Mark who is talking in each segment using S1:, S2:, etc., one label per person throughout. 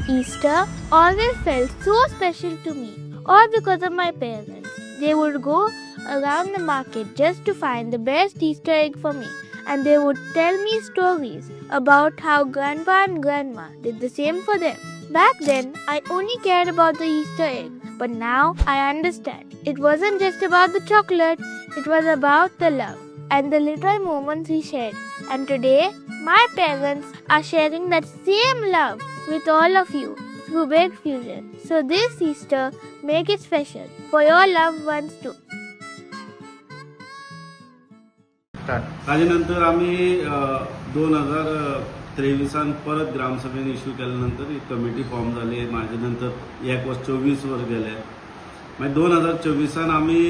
S1: Easter always felt so special to me, all because of my parents. They would go around the market just to find the best Easter egg for me, and they would tell me stories about how grandpa and grandma did the same for them. Back then, I only cared about the Easter egg, but now I understand. It wasn't just about the chocolate, it was about the love and the little moments we shared. And today, my parents are sharing that same love with all of you through Baked Fusion. So this Easter, make it special for your loved ones too.
S2: त्याच्यानंतर आम्ही 2023 परत ग्रामसभेने issue केल्यानंतर एक committee form झाली. माझ्यानंतर 1 वर्ष 24 वर गेले. मग 2024 आम्ही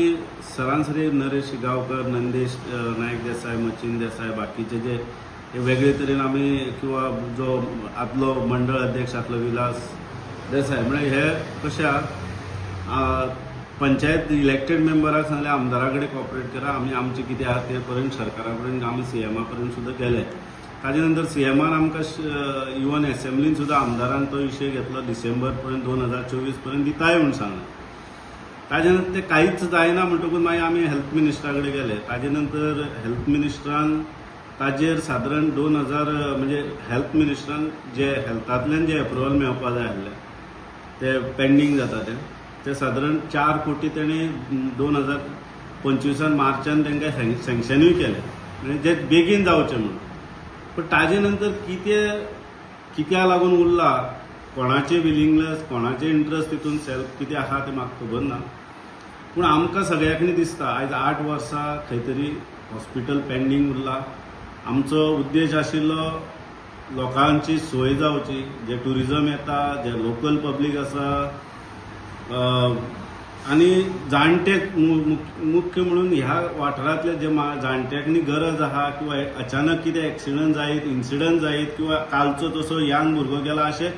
S2: सरासरी नरेश गावकर, नंदेश नायक देसाई, मचिन देसाई, बाकीचे जे वेगळे तरेन आम्ही किंवा जो आपलो मंडळ अध्यक्ष आपलो विलास देसाई म्हणजे हे कशा पंचायत इलेक्टेड मेंबराक सांगले आमदारा कडेन कॉपरेट करा, आम्ही आमचे कितें आहा ते पर्यंत सरकारा पर्यंत आमी सीएमा पर्यंत सुद्धा गेले. ताजे नंतर सीएमान आमकां इवन असेंब्लीन सुद्धा आमदारान तो विषय घेतलो डिसेंबर पर्यंत 2024 पर्यंत दिताय म्हणून सांगलें. ताजे नंतर ते कांयच जायना म्हणटकूच मागीर आमी हेल्थ मिनिस्टरा कडेन गेले. ताजे नंतर हेल्थ मिनिस्टरान ताजेर सादारण 2000 म्हणजे हेल्थ मिनिस्टरान जे हेल्थांतल्यान जे अप्रुवल मेळपा जाय आसलें ते पेंडींग जाता ते सादारण 4 कोटी तेणी 2025 मार्चान तांकां सँक्शनूय केलें म्हणजे जे बेगीन जावचें म्हणून. पण ताजे नंतर कित्या लागून उरला, कोणाचे विलिंगनेस, कोणाचे इंट्रस्ट तितून सेल्फ कितें आहा तें म्हाका खबर ना. पूण आमकां सगळ्यांनी दिसता आयज 8 वर्सां खंय तरी हॉस्पिटल पेंडींग उरला. आमचो उद्देश आशिल्लो लोकांची सोय जावची, जे टुरिजम येता, जे लोकल पब्लीक आसा आनी जाणटे मुख्य म्हणून ह्या वाठारांतले जे जाणट्यांनी गरज आहा किंवा अचानक कितें एक्सिडंट जायत, इन्सिडंट जायत किंवा कालचो तसो यंग भुरगो गेला अशें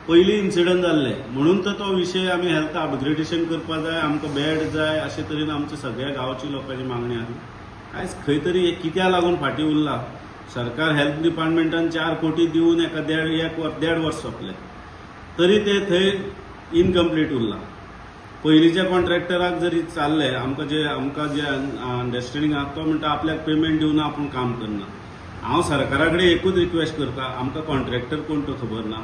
S2: पयलीं इन्सिडंट जाल्ले म्हणून तो विशय आमी हेल्थ अपग्रेडेशन करपा जाय, आमकां बेड जाय अशे तरेन आमच्या सगळ्या गांवची लोकांची मागणी आसा. आयज खंय तरी कित्या लागून फाटीं उरला. सरकार हेल्थ डिपार्टमेंटान 4 कोटी दिवन एका 1.5 वर्स सोंपले तरी ते थंय इनकम्प्लीट उरला. पयलींच्या कॉन्ट्रॅक्टराक जरी चालले आमकां जे अंडरस्टँडींग आसा तो म्हणटा आपल्याक पेमेंट दिवना आपूण काम करना. हांव सरकारा कडेन एकूच रिक्वेस्ट करता, आमकां कॉन्ट्रॅक्टर कोण तो खबर ना.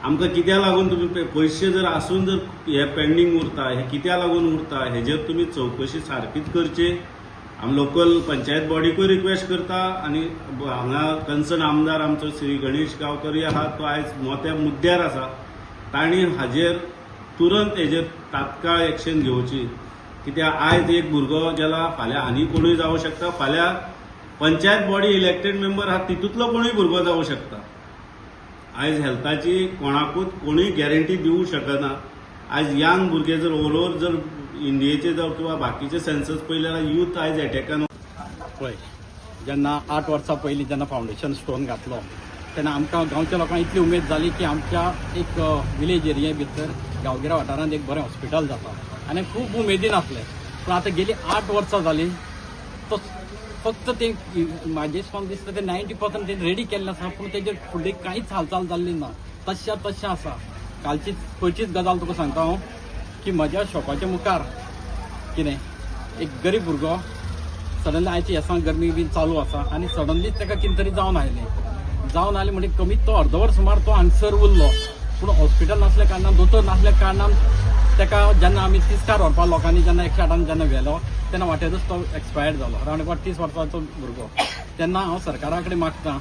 S2: आमकां कित्या लागून तुमी पयशे जर आसून जर हे पेंडींग उरता, हे कित्या लागून उरता हेजेर तुमी चवकशी सारकीच करची. आमी लोकल पंचायत बॉडीकूय रिक्वेस्ट करता आनी हांगा कन्सर्न आमदार आमचो श्री गणेश गांवकर आहा तो आयज मोठ्या मुद्द्यार आसा. तांणी हाजेर तुरंत हेजेर तात्काळ एक्शन घेवची. कित्याक आयज एक भुरगो गेला, फाल्यां आनी कोणूय जावं शकता, फाल्यां पंचायत बॉडी इलेक्टेड मेंबर आहा तितूंतलो कोणूय भुरगो जावं शकता. आयज हेल्थाची कोणाकूच कोणूय गॅरंटी दिवंक शकना. आयज यंग भुरगे जर ओव्हरऑल जर इंडियेचे जावं किंवा बाकीचे सेन्सस पळयले जाल्यार यूथ आयज एटॅकान पळय
S3: जेन्ना 8 वर्सां पयलीं जेन्ना फावंडेशन स्टोन घातलो तेन्ना आमकां गांवच्या लोकांक इतली उमेद जाली की आमच्या एक विलेज एरिये भितर गांवगिऱ्या वाठारांत एक बरें हॉस्पिटल जाता आनी खूब उमेदीन आसलें. पूण आतां गेली 8 वर्सां जालीं तो फक्त ते म्हाजे दिसपाक दिसता ते 90% ते रेडी केल्लें आसा पूण तेजेर फुडें कांयच हालचाल जाल्ली ना. तशें आसा. कालची खंयचीच गजाल तुका सांगता हांव की म्हज्या शॉपाच्या मुखार कितें एक गरीब भुरगो सडनली आयच्या येसां गरमी बी चालू आसा आनी सडनलीच ताका कितें तरी जावन आयलें म्हणजे कमीत तो अर्दवर सुमार तो हांगसर उरलो. पूण हॉस्पिटल नासल्या कारणान दोतोर नासल्या कारणान ताका जेन्ना आमी तिस्कार व्हरपाक लोकांनी जेन्ना 108 जेन्ना व्हेलो तेन्ना वाटेरूच तो एक्सपायर्ड जालो. अरावंड अबावट 30 वर्सांचो भुरगो. तेन्ना हांव सरकारा कडेन मागतां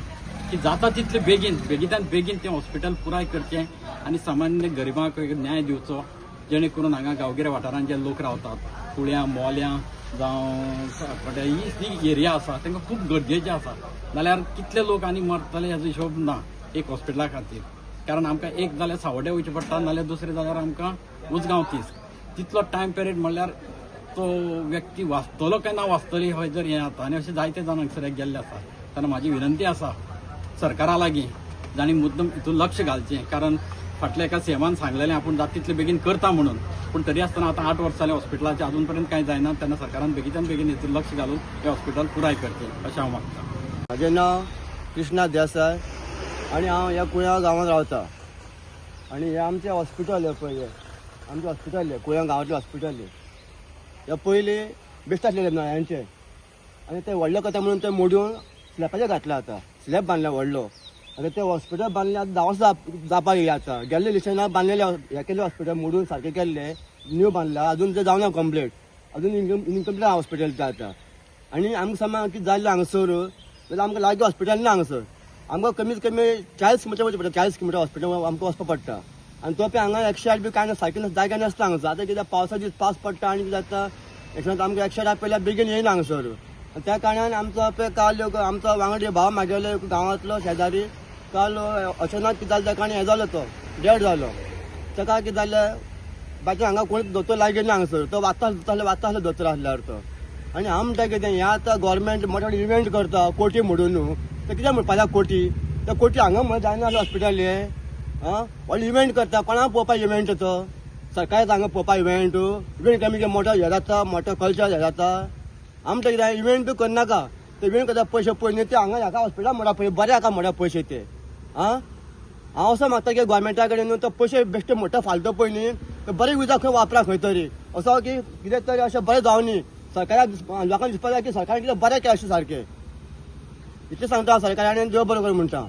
S3: की जाता तितले बेगींतल्यान बेगीन तें हॉस्पिटल पुराय करचें आनी सामान्य गरिबांक न्याय दिवचो जेणे करून हांगा गांवगिऱ्या वाठारांत जे लोक रावतात कुळ्यां मोल्यां जावं ही एरिया आसा तांकां खूब गरजेचें आसा. नाल्यार कितले लोक आनी मरतले हेजो हिशोब ना एक हॉस्पिटला खातीर. कारण आमकां एक जाल्यार सावड्डे वयचें पडटा नाल्यार दुसरें जाल्यार आमकां उजगांव तितलो टायम पिरियड म्हणल्यार तो व्यक्ती वाचतलो काय ना वाचतली हय जर हें जाता आनी अशें जायते जाण हांगसर गेल्ले आसा. तेन्ना म्हाजी विनंती आसा सरकारा लागीं जाणी मुद्दम हितून लक्ष घालचें. कारण फाटल्या एका सेमान सांगलेलें आपूण जाता तितलें बेगीन करता म्हणून पूण तरी आसतना आतां 8 वर्सां जालीं हॉस्पिटलाचें अजून पर्यंत कांय जायना. तेन्ना सरकारान बेगीच्यान बेगीन हितून लक्ष घालून हें हॉस्पिटल पुराय करचें अशें हांव मागतां.
S4: म्हजें नांव कृष्णा देसाय आनी हांव ह्या कुळ्या गांवांत रावतां. आनी हें आमचें हॉस्पिटल पळय आमचें हॉस्पिटल कुळ्या गांवांतलें हॉस्पिटल हे पयलीं बेस्ट आसलेलें नळ्यांचें आनी तें व्हडलें कथा म्हणून तें मोडून स्लॅबाचेर घातलें आतां. स्लॅब बांदला व्हडलो आनी तें हॉस्पिटल बांदलें आतां 10 वर्सां जावपाक येयली आतां. गेल्ले इलेक्शनाक बांदलेलें हें केल्लें हॉस्पिटल मोडून सारकें केल्लें न्यू बांदलां अजून तें जावना कंप्लीट अजून इनकम्प्लीट हॉस्पिटल तें आतां. आनी आमकां समज कितें जाल्लें हांगसर जाल्यार आमकां लागीं हॉस्पिटल ना हांगसर. आमकां कमीत कमी 40 किलोमिटर वचचें पडटा. 40 किलोमिटर हॉस्पिटल आमकां वचपाक पडटा आनी तो पळय हांगा 108 बी कांय ना सारकें जागे नासता हांगसर. आतां कितें पावसा दीस पावस पडटा आनी कितें जाता हेच्यात आमकां 108 पयल्यार बेगीन येयना हांगसर. त्या कारणान आमचो पळय काल आमचो वांगडी भाव म्हागेलो गांवांतलो शेजारी काल अचानक कितें जालें ताका आनी हें जालो तो डेड जालो. ताका कितें जालें बाकी हांगा कोणी दोतोर लागीं ना हांगसर. तो वाचता आसलो दोतोर आसल्यार तो. आनी हांव म्हणटा कितें हें आतां गोवोरमेंट मोठे मोठे इव्हेंट करता कोटी मोडून तें कित्याक म्हणपाक जाय कोटी. त्या कोटी हांगा म्हणून जायना हॉस्पिटल हें व्हडलो इव्हेंट करता कोणाक पळोवपाक इव्हेंट तो सरकाराक हांगा पळोवपाक इव्हेंट कमी मोठो हे जाता मोठो कल्चर हे जाता. आमकां कितें इव्हेंट बी करनाका ते इव्हेंट करता पयशे पळय ते हांगा ह्याका हॉस्पिटल म्हणा पळय बरें हाका म्हणा पयशे ते. हांव असो मागता की गोवोरमेंटा कडेन तो पयशे बेश्टे मोठो फालतो पळय न्ही ते बरें युजाक खंय वापरा खंय तरी असो की कितें तरी अशें बरें जावं न्ही. सरकाराक लोकांक दिसपाक जाय की सरकारान कितें बरें केलें अशें सारकें इतलें सांगता सरकारान देव बरें कर म्हणटा.